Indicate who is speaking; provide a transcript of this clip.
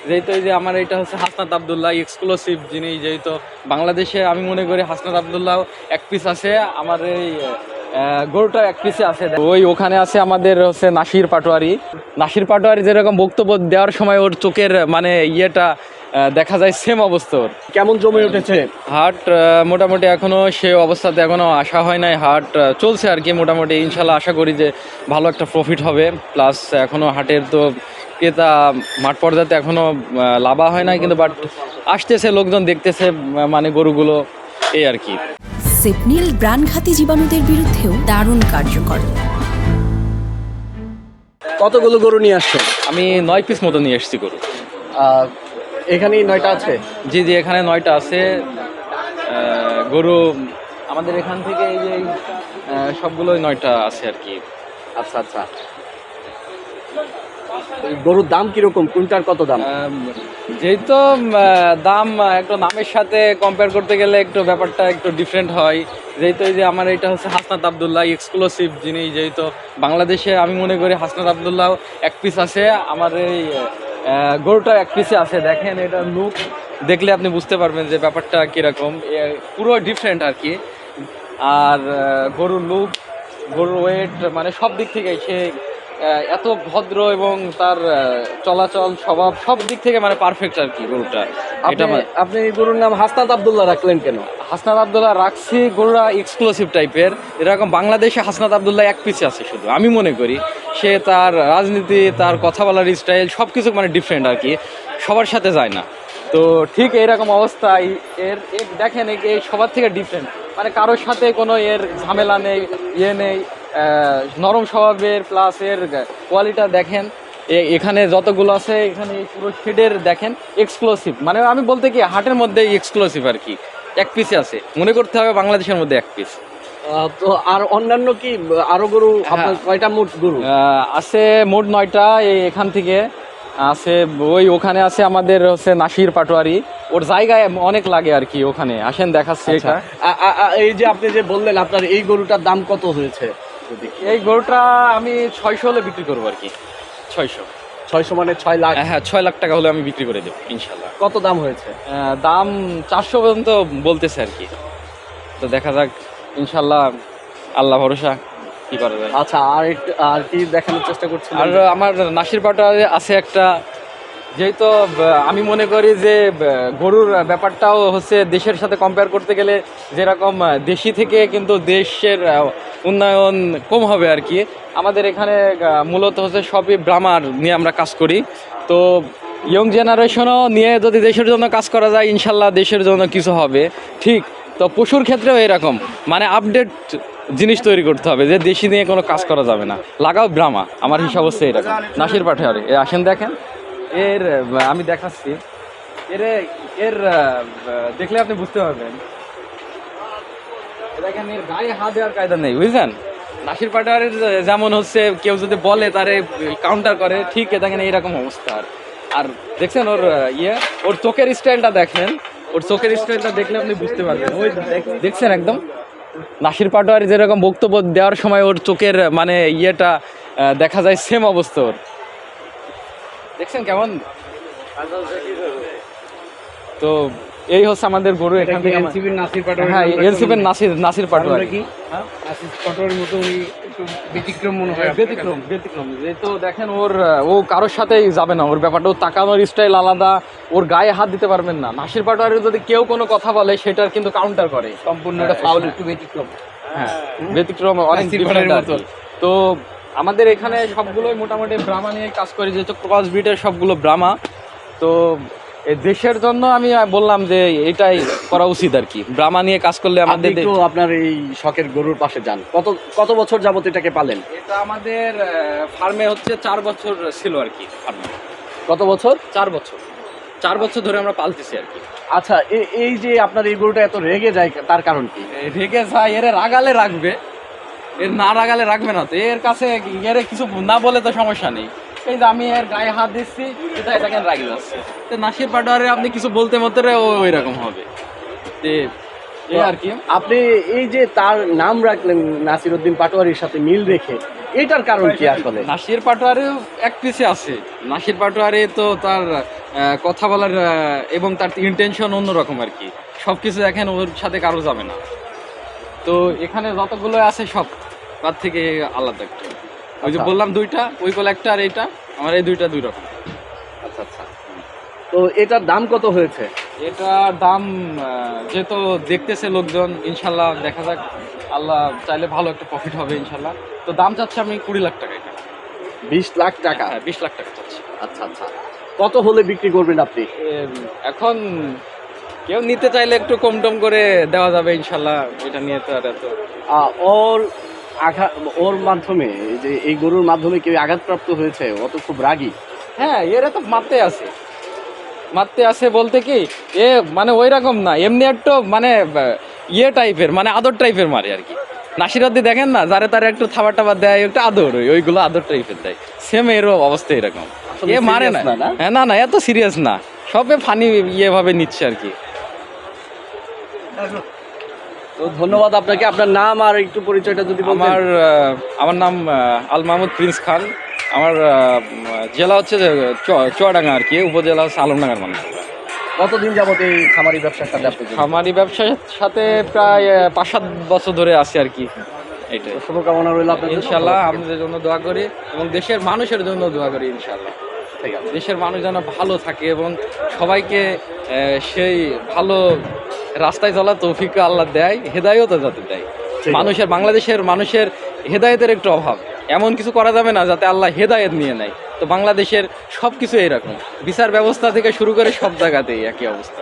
Speaker 1: যেহেতু এই যে আমার এটা হচ্ছে হাসনাত আবদুল্লাহ এক্সক্লুসিভ জিনিস, যেহেতু বাংলাদেশে আমি মনে করি হাসনাত আবদুল্লাহ এক পিস আছে, আমার এই গরুটা এক পিসে আছে। ওই ওখানে আছে আমাদের হচ্ছে নাসির পাটোয়ারি যেরকম বক্তব্য দেওয়ার সময় ওর চোখের মানে ইয়েটা দেখা যায়, সেম অবস্থা ওর।
Speaker 2: কেমন জমে উঠেছে
Speaker 1: হাট মোটামুটি এখনো সে অবস্থাতে এখনো আসা হয় নাই। হাট চলছে আর কি মোটামুটি, ইনশাল্লাহ আশা করি যে ভালো একটা প্রফিট হবে। প্লাস এখনো হাটের তো ক্রেতা মাঠ পর্যায়ে এখনো লাভা হয় নাই, কিন্তু বাট আসতেছে, লোকজন দেখতেছে মানে গরুগুলো, এই আর কি।
Speaker 3: সেপনিল প্রাণঘাতী জীবাণুদের বিরুদ্ধেও দারুণ কার্যকর।
Speaker 2: কতগুলো গরু নিয়ে আসছেন?
Speaker 1: আমি 9 পিস মতো নিয়ে এসেছি গরু।
Speaker 2: এখানেই 9টা আছে?
Speaker 1: জি জি, এখানে 9টা আছে গরু। আমাদের এখান থেকে এই যে সবগুলোই 9টা আছে আর কি।
Speaker 2: আচ্ছা আচ্ছা, গরুর দাম কিরকম? কোনটার কত দাম?
Speaker 1: যেহেতু দাম একটু নামের সাথে কম্পেয়ার করতে গেলে একটু ব্যাপারটা একটু ডিফারেন্ট হয়। যেহেতু এই যে আমার এটা হচ্ছে হাসনাত আবদুল্লাহ এক্সক্লুসিভ জিনিস, যেহেতু বাংলাদেশে আমি মনে করি হাসনাত আবদুল্লাহ এক পিস আছে, আমার এই গরুটা এক পিসে আছে। দেখেন এটা লুক দেখলে আপনি বুঝতে পারবেন যে ব্যাপারটা কীরকম, পুরো ডিফারেন্ট আর কি। আর গরুর লুক, গরুর ওয়েট, মানে সব দিক থেকে সে এত ভদ্র এবং তার চলাচল স্বভাব সব দিক থেকে মানে পারফেক্ট আর কি গরুটা। এটা
Speaker 2: আপনি এই গরুর নাম হাসনাত আবদুল্লাহ রাখলেন কেন?
Speaker 1: হাসনাত আবদুল্লাহ রাখছি, গরুরা এক্সক্লুসিভ টাইপের, এরকম বাংলাদেশে হাসনাত আবদুল্লাহ এক পিছে আছে শুধু। আমি মনে করি সে তার রাজনীতি, তার কথা বলার স্টাইল সব কিছু মানে ডিফারেন্ট আর কি, সবার সাথে যায় না। তো ঠিক এইরকম অবস্থায় এর দেখেন এই সবার থেকে ডিফারেন্ট, মানে কারোর সাথে কোনো এর ঝামেলা নেই, ইয়ে নেই, নরম স্বভাবের। প্লাস এর কোয়ালিটা দেখেন, এখানে যতগুলো আছে এখানে পুরো শেডের দেখেন এক্সক্লুসিভ, মানে আমি বলতে কি হাটের মধ্যে এক্সক্লুসিভ আর কি, এক পিসে আছে, মনে করতে হবে বাংলাদেশের মধ্যে এক পিস।
Speaker 2: তো আর অন্যান্য কি আরো গরু আপনার কয়টা মোট গরু
Speaker 1: আছে? মোট 9টা। এখান থেকে আছে, ওখানে আছে আমাদের হচ্ছে নাসির পাটোয়ারি, ওর জায়গায় অনেক লাগে আর কি, ওখানে আসেন দেখাচ্ছে। এটা
Speaker 2: এই যে আপনি যে বললেন আপনার এই গরুটার দাম কত হয়েছে?
Speaker 1: এই গরুটা আমি 600 হলে বিক্রি করবো আর কি। 600
Speaker 2: মানে 6 লাখ?
Speaker 1: হ্যাঁ, 6 লাখ টাকা হলে আমি বিক্রি করে দেবো ইনশাল্লাহ।
Speaker 2: কত দাম হয়েছে?
Speaker 1: দাম 400 পর্যন্ত বলতেছে আর কি, তো দেখা যাক ইনশাল্লাহ, আল্লাহ ভরসা, কি করা যায়।
Speaker 2: আচ্ছা, আর কি দেখানোর চেষ্টা করছেন?
Speaker 1: আর আমার নাসির পাটা আছে একটা, যেহেতু আমি মনে করি যে গরুর ব্যাপারটাও হচ্ছে দেশের সাথে কম্পেয়ার করতে গেলে যেরকম দেশি থেকে কিন্তু দেশের উন্নয়ন কম হবে আর কি। আমাদের এখানে মূলত হচ্ছে সবই ব্রাহ্মার নিয়ে আমরা কাজ করি, তো ইয়ং জেনারেশনও নিয়ে যদি দেশের জন্য কাজ করা যায় ইনশাল্লাহ দেশের জন্য কিছু হবে। ঠিক তো পশুর ক্ষেত্রেও এরকম, মানে আপডেট জিনিস তৈরি করতে হবে, যে দেশি নিয়ে কোনো কাজ করা যাবে না, লাগাও ব্রাহ্মা। আমার হিসাব হচ্ছে এরকম। নাসির পাটোয়ারি আসেন দেখেন, এর আমি দেখাচ্ছি, এর দেখলে আপনি বুঝতে পারবেন। দেখেন এর গায়ে হাত দেওয়ার কায়দা নেই, বুঝলেন? নাসির পাটোয়ারির যেমন হচ্ছে কেউ যদি বলে তারে কাউন্টার করে, ঠিক দেখেন এইরকম অবস্থা। আর দেখছেন ওর ওর চোখের স্টাইলটা দেখেন, ওর চোখের স্টাইলটা দেখলে আপনি বুঝতে পারবেন। ওই দেখছেন একদম নাসির পাটোয়ারি যেরকম বক্তব্য দেওয়ার সময় ওর চোখের মানে ইয়েটা দেখা যায়, সেম অবস্থা ওর। দেখছেন কেমন? তো এই হচ্ছে আমাদের গরু। এখান থেকে
Speaker 2: এনসিপির নাসির পাটোয়ারি?
Speaker 1: হ্যাঁ, এনসিপির নাসির পাটোয়ারি।
Speaker 2: হ্যাঁ, নাসির পাটোয়ারির মতো উনি একটু ব্যতিক্রম মনে হয়।
Speaker 1: ব্যতিক্রম তো দেখেন ও কারোর সাথেই যাবে না, ওর ব্যাপারটা, ও তাকানোর স্টাইল আলাদা, ওর গায়ে হাত দিতে পারবেন না। নাসির পাটোয়ারির যদি কেউ কোনো কথা বলে সেটার কিন্তু কাউন্টার করে,
Speaker 2: সম্পূর্ণ একটা ফাউল, একটু ব্যতিক্রম।
Speaker 1: হ্যাঁ, ব্যতিক্রম অনেক ডিফারেন্ট মতো। তো আমাদের এখানে সবগুলোই মোটামুটি ব্রাহ্মা নিয়ে কাজ করি, যেহেতু ক্রস ব্রিডের সবগুলো ব্রাহ্মা। তো এই দেশের জন্য আমি বললাম যে এটাই করা উচিত আর কি, ব্রাহ্মা নিয়ে কাজ করলে আমাদের।
Speaker 2: একটু আপনার এই শখের গরুর পাশে যান। কত বছর যাবত এটাকে পালেন?
Speaker 1: এটা আমাদের ফার্মে হচ্ছে 4 বছর ছিল আর কি।
Speaker 2: কত বছর?
Speaker 1: 4 বছর ধরে আমরা পালতেছি আর কি।
Speaker 2: আচ্ছা, এই যে আপনার এই গরুটা এত রেগে যায়, তার কারণ কি?
Speaker 1: রেগে যায়, এর রাগালে রাখবে, এর না রাগালে রাখবে না। তো এর কাছে এর কিছু না বলে তো সমস্যা নেই, এই যে আমি এর গায়ে হাত দিচ্ছি, এটাকে রাগে যাচ্ছে। তো নাসির পাটোয়ারি আপনি কিছু বলতে ও ওইরকম হবে আর কি।
Speaker 2: আপনি এই যে তার নাম রাখলেন নাসির উদ্দিন পাটোয়ারির সাথে মিল রেখে, এটার কারণ কি আসলে?
Speaker 1: নাসির পাটোয়ারি এক পিছে আছে। নাসির পাটোয়ারি তো তার কথা বলার এবং তার ইন্টেনশন অন্যরকম আর কি। সব কিছু দেখেন ওর সাথে কারো যাবে না। তো এখানে যতগুলো আছে সব তার থেকে আলাদা একটা। ওই যে
Speaker 2: আচ্ছা।
Speaker 1: বললাম দুইটা, ওই কল একটা আর এইটা, আমার এই দুইটা দুই রকম।
Speaker 2: আচ্ছা আচ্ছা। তো এটার দাম কত হয়েছে?
Speaker 1: এটার দাম যেহেতু দেখতেছে লোকজন, ইনশাল্লাহ দেখা যাক, আল্লাহ চাইলে ভালো একটা প্রফিট হবে ইনশাল্লাহ। তো দাম চাচ্ছি আমি 20 লাখ টাকা এটা।
Speaker 2: 20 লাখ টাকা?
Speaker 1: হ্যাঁ, 20 লাখ টাকা চাচ্ছি।
Speaker 2: আচ্ছা আচ্ছা। কত হলে বিক্রি করবেন আপনি?
Speaker 1: এখন কেউ নিতে চাইলে একটু কম টম করে দেওয়া যাবে ইনশাল্লাহ। এটা নিয়ে তো আর এত
Speaker 2: ওর আঘাত, ওর মাধ্যমে এই যে এই গরুর মাধ্যমে কেউ আঘাতপ্রাপ্ত হয়েছে, ও তো খুব রাগী।
Speaker 1: হ্যাঁ, এরা তো মারতে আছে বলতে কি, এ মানে ওই রকম না, এমনি একটু মানে ইয়ে টাইপের, মানে আদর টাইপের মারে আর কি। নাসিরাদ্দি দেখেন না, যারে তারে একটু খাবার টাবার দেয়, একটু আদর, ওইগুলো আদর টাইপের দেয়। সেম এরও অবস্থা এরকম।
Speaker 2: আসলে
Speaker 1: এ মারে
Speaker 2: serious
Speaker 1: না,
Speaker 2: না?
Speaker 1: হ্যাঁ, না এত সিরিয়াস না, সবে ফানি ইয়ে ভাবে নিচ্ছে আর কি।
Speaker 2: তো ধন্যবাদ আপনাকে। আপনার নাম আর একটু পরিচয়টা যদি বলতেন।
Speaker 1: আমার নাম আল মাহমুদ প্রিন্স খান। আমার জেলা হচ্ছে যে চুয়াডাঙ্গা আর কি, উপজেলা হচ্ছে আলমডাঙ্গার মানুষ।
Speaker 2: কতদিন যাবত এই খামারি ব্যবসার সাথে আপনি জড়িত?
Speaker 1: খামারি ব্যবসার সাথে প্রায় 5-7 বছর ধরে আছি আর কি। এইটাই।
Speaker 2: তো শুভকামনা রইল আপনার জন্য।
Speaker 1: ইনশাল্লাহ আমাদের জন্য দোয়া করি এবং দেশের মানুষের জন্য দোয়া করি ইনশাল্লাহ।
Speaker 2: ঠিক আছে।
Speaker 1: দেশের মানুষ যেন ভালো থাকে এবং সবাইকে সেই ভালো রাস্তায় চলা তৌফিক আল্লাহ দেয়, হেদায়েতও যাতে দেয়।
Speaker 2: ঠিক আছে।
Speaker 1: বাংলাদেশের মানুষের হেদায়েতের একটু অভাব, এমন কিছু করা যাবে না যাতে আল্লাহ হেদায়েত নিয়ে নেয়। তো বাংলাদেশের সব কিছু এইরকম, বিচার ব্যবস্থা থেকে শুরু করে সব জায়গাতেই একই অবস্থা।